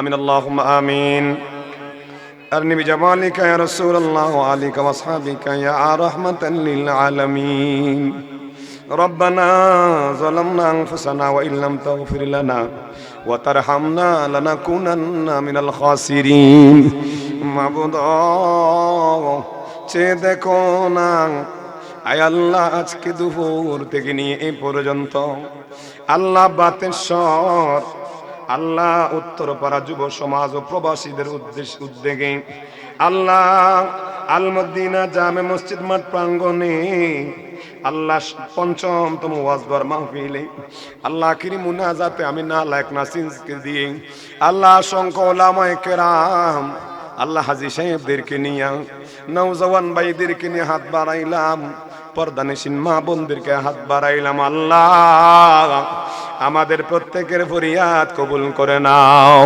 آمين اللهم آمين أرني بجمالك يا رسول الله وعليك وأصحابك يا رحمة للعالمين ربنا ظلمنا أنفسنا وإن لم تغفر لنا وترحمنا لنكونن من الخاسرين معبود চেয়ে দেখো না আয় আল্লাহ আজকে দুপুর থেকে নিয়ে এই পর্যন্ত আল্লাহ বাতেশ্বর আল্লাহ উত্তরপাড়া যুব সমাজ ও প্রবাসীদের উদ্যোগে আল্লাহ আল মদিনা জামে মসজিদ মাঠ প্রাঙ্গণে আল্লাহ পঞ্চমতম ওয়াজবার মাহফিলে আল্লাহ আখিরি মুনাজাতে আমি নালায়েক নাসিনকে দিয়ে আল্লাহ অসংখ্য ওলামায়ে কেরাম আল্লাহ হাজী সাহেবদেরকে নিয়ে নওজওয়ান ভাইদেরকে নিয়ে হাত বাড়াইলাম, পর্দানিসীন মা বোনদেরকে হাত বাড়াইলাম। আল্লাহ আমাদের প্রত্যেকের ফরিয়াদ কবুল করে নাও।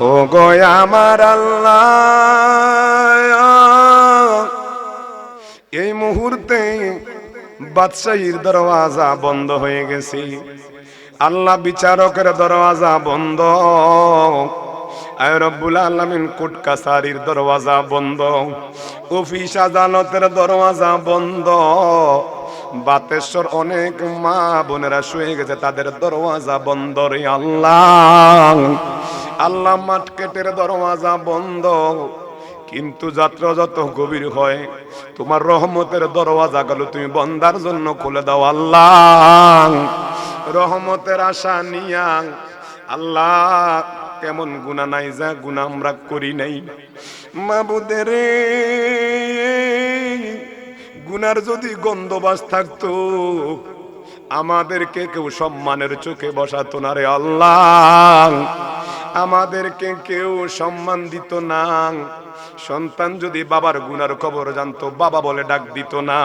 ও গো আমার আল্লাহ, এই মুহূর্তে বাদশাহীর দরওয়াজা বন্ধ হয়ে গেছে। আল্লাহ বিচারকের দরওয়াজা বন্ধ, আয় রব্বুল আলামিন কোর্ট কাছারির দরওয়াজা বন্ধ, অফিস আদালতের দরওয়াজা বন্ধ। বাতেশ্বর অনেক মা বোনেরা শুয়ে গেছে, তাদের দরওয়াজা বন্ধ রে আল্লাহ। আল্লাহ মার্কেটের দরওয়াজা বন্ধ, কিন্তু যাত্রা যত গভীর হয় তোমার রহমতের দরওয়াজা গুলো তুমি বন্দার জন্য খুলে দাও আল্লাহ। রহমতের আশা নিয়া আল্লাহ, কেমন গুনাহ নাই যা গুনাহ আমরা করি নাই মাবুদের, গুনার যদি গন্ধবাস থাকতো আমাদেরকে কেউ সম্মানের চোখে বসাতো না রে আল্লাহ। আমাদেরকে কেউ সম্মান দিত না। সন্তান যদি বাবার গুনার খবর জানতো বাবা বলে ডাক দিত না।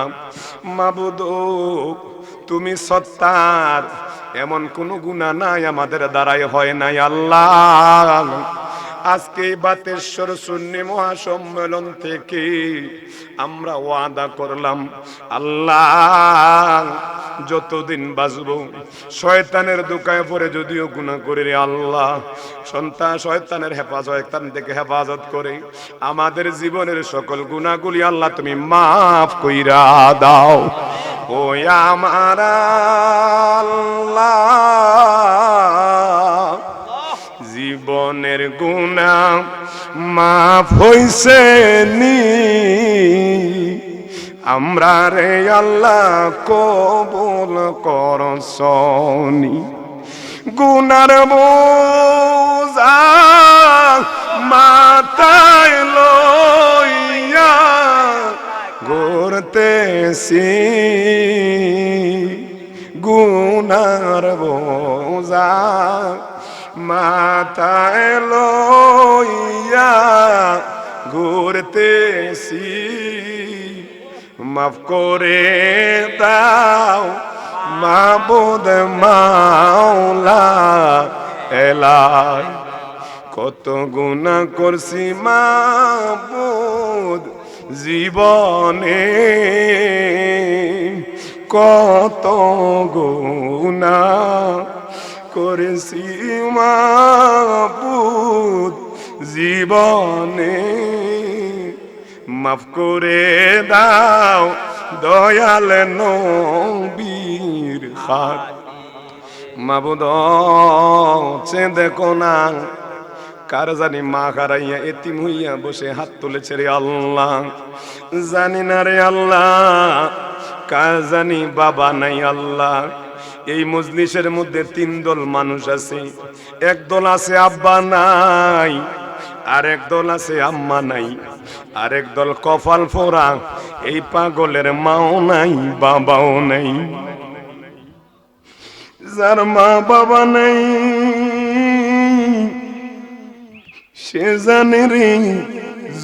মাবুদ তুমি সত্তার, এমন কোন গুনাহ নাই আমাদের দ্বারাই হয় নাই আল্লাহ। আজকে বাতেশ্বর সুন্নি মহাসম্মেলন থেকে আমরা ওয়াদা করলাম আল্লাহ, যতদিন বাঁচব শয়তানের দোকায় পড়ে যদিও গুনাহ করে রে আল্লাহ, সন্তান শয়তানের হেফাজত থেকে হেফাজত করে আমাদের জীবনের সকল গুনাহগুলি আল্লাহ তুমি মাফ কইরা দাও। ও আমার আল্লাহ, জীবনের গুনাহ মাফ হইছে নি, আমরা রে আল্লাহ কবুল করছনি। গুনার বোঝা মাথায় লইয়া ঘুরতেছি, গুনার বোঝা মাথায় লইয়া ঘুরতেছি, মাফ করে দাও মাবুদ মাওলা এলাই। কত গুনাহ করছি মাবুদ জীবনে, কত গুনাহ করেছি মাবুদ জীবনে, মাফ করে দাও দয়াল নবীর খাট। মাবুদ চে দেখো না কার জানি মা হারাইয়া এতিম হইয়া বসে হাত তুলেছে রে আল্লাহ। জানি না রে আল্লাহ কার জানি বাবা নাই আল্লাহ। এই মজলিসের মধ্যে তিন দল মানুষ আছে, এক দল আছে আব্বা নাই, আরেক দল আছে আম্মা নাই, আরেক দল কপাল ফোড়া, এই পাগলের মাও নাই বাবাও নাই। যার মা বাবা নাই সে জানে রে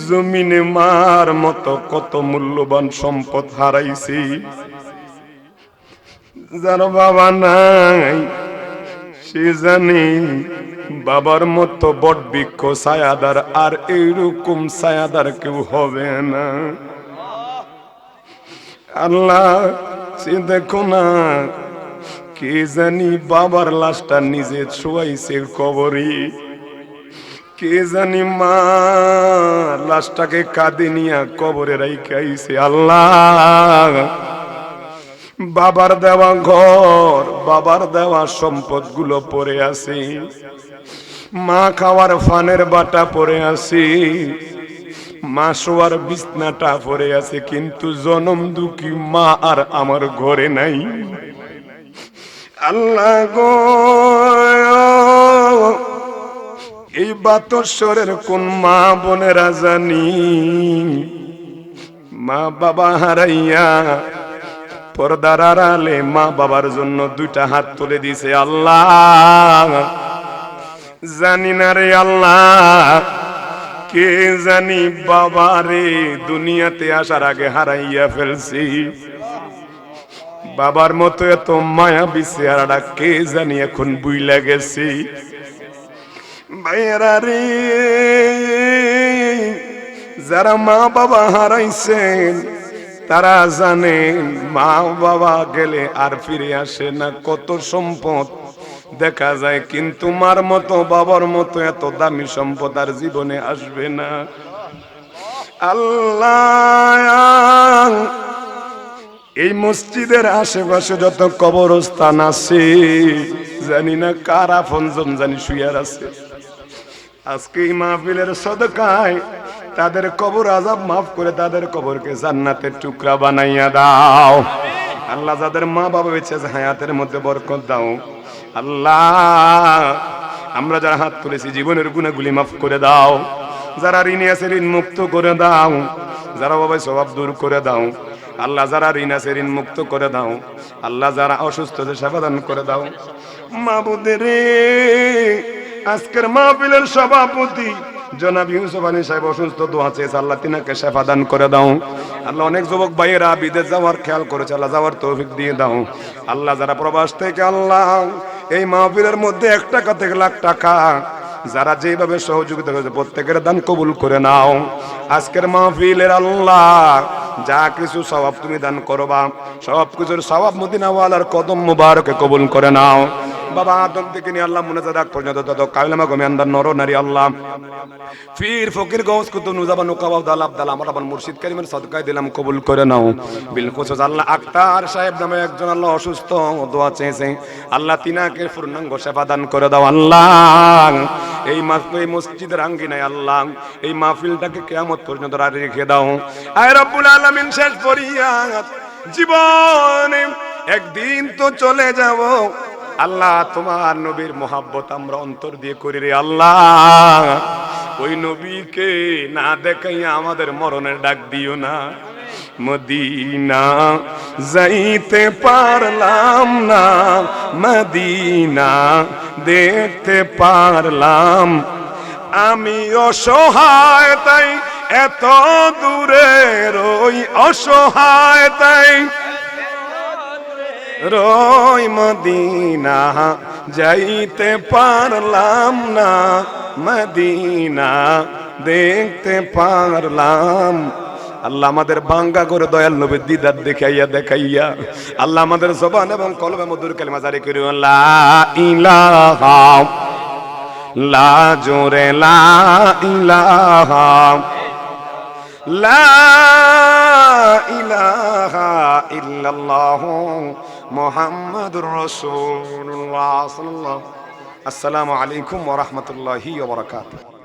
জমিনে মার মতো কত মূল্যবান সম্পদ হারাইছি। যার বাবা নাই সে জানে বাবার মতো বট বৃক্ষ ছায়াদার আর এইরকম ছায়াদার কেউ হবে না। আল্লাহ সে দেখো না কে জানি বাবার লাশটা নিজে শোয়াইছে কবরে, কে জানি মা লাশটাকে কাঁদে নিয়া কবরে রাইখা আইছে। আল্লাহ, বাবার দেওয়া ঘর, বাবার দেওয়া সম্পদ গুলো পড়ে আছে, মা খাওয়ার ফানের বাটা পড়ে আছে, মা শোয়ার বিছনাটা পড়ে আছে, কিন্তু জনম দুঃখী মা আর আমার ঘরে নাই। আল্লাহ গো, এই বাতস্বরের কোন মা বোনেরা জানি মা বাবা হারাইয়া পর্দার আড়ালে মা বাবার জন্য দুইটা হাত তুলে দিছে। আল্লাহ জানি না রে আল্লাহ, কে জানি বাবারে দুনিয়াতে আসার আগে হারাইয়া ফেলছি। বাবার মতো এত মায়া বিছেয়ারা কে জানি এখন বুইলা গেছি। ভাইয়েরা রে, যারা মা বাবা হারাইছেন তারা জানেন মা বাবা গেলে আর ফিরে আসে না। কত সম্পদ দেখা যায়, কিন্তু মার মতো বাবার মতো এত দামি সম্পদ আর জীবনে আসবে না। আল্লাহ, এই মসজিদের আশেপাশে যত কবরস্থান আছে জানি না কার আপনজন জানি শুয়ার আছে, আজকে এই মাহফিলের সদকায় তাদের কবর আযাব মাফ করে তাদের কবরকে জান্নাতের টুকরা বানাইয়া দাও। আল্লাহ, যাদের মা বাবা বেঁচে আছে হায়াতের মধ্যে বরকত দাও। আল্লাহ, আমরা যারা হাত তুলেছি জীবনের গুনাহগুলি মাফ করে দাও। যারা ঋণী আছে ঋণ মুক্ত করে দাও। যারা বাবা স্বভাব দূর করে দাও। আল্লাহ, যারা ঋণ আছে ঋণ মুক্ত করে দাও। আল্লাহ, যারা অসুস্থ আছে সেবা দান করে দাও। মাবুদের আজকের মাহফিলের সভাপতি জনাব ইউসুফ আলী সাহেব অসুস্থ, দোয়া চেয়েছে, আল্লাহ তিনাকে শেফা দান করে দাও। আল্লাহ, অনেক যুবক ভাইয়েরা বিদেশ যাওয়ার খেয়াল করেছে, আল্লাহ যাওয়ার তৌফিক দিয়ে দাও। আল্লাহ, যারা প্রবাস থেকে আল্লাহ এই মাহফিলের মধ্যে 1 টাকা থেকে লাখ টাকা যারা যেভাবে সহযোগিতা করেছে প্রত্যেকের দান কবুল করে নাও। আজকের মাহফিলের আল্লাহ যা কিছু সওয়াব তুমি দান করবা, সব কিছুর সওয়াব মদিনাওয়ালার কদম মুবারকে কবুল করে নাও। বাবা আদম থেকে নিয়ে আল্লাহ মুনাজাত আগ পর্যন্ত তত কালেমা গমিয়ানদার নর নারী আল্লাহ পীর ফকির গৌস কুতুব নুজাবান নওকাব দাল আব্দাল আমার আবার মুর্শিদ কারিমের সদকায় দিলাম কবুল করে নাও। বিলখুসুস আল্লাহ আক্তার সাহেব নামে একজন আল্লাহ অসুস্থ, দোয়া চেয়েছে, আল্লাহ তিনাকে পূর্ণাঙ্গ সেবা দান করে দাও। আল্লাহ, এই মসজিদের আঙ্গিনায় আল্লাহ এই মাহফিলটাকে কিয়ামত পর্যন্ত রেখে দাও। আয় রব্বুল আলামিন, শেষ ফরিয়াদ, জীবনে একদিন তো চলে যাব আল্লাহ, তোমার নবীর মোহাব্বত আমরা অন্তর দিয়ে করি রে আল্লাহ। ওই নবীকে না দেখাইয়া আমাদের মরণের ডাক দিও না। মদিনা যাইতে পারলাম না, মদিনা দেখতে পারলাম, আমি অসহায় তাই এত দূরে রই, অসহায় তাই রই, মদিনা যাইতে পারলাম না, মদিনা দেখতে পারলাম। আল্লাহ, আমাদের ভাঙ্গা করে দয়াল নবীর দিদার দেখাইয়া দেখাইয়া আল্লাহ আমাদের জবান এবং কলবে মধুর কালিমা জারি করি। লা ইলাহা, লা জোরে লা ইলাহা, লা ইলাহা ইল্লাল্লাহ মুহাম্মাদুর রাসূলুল্লাহ সাল্লাল্লাহু। আসসালামু আলাইকুম ওয়া রাহমাতুল্লাহি ওয়া বারাকাতুহু।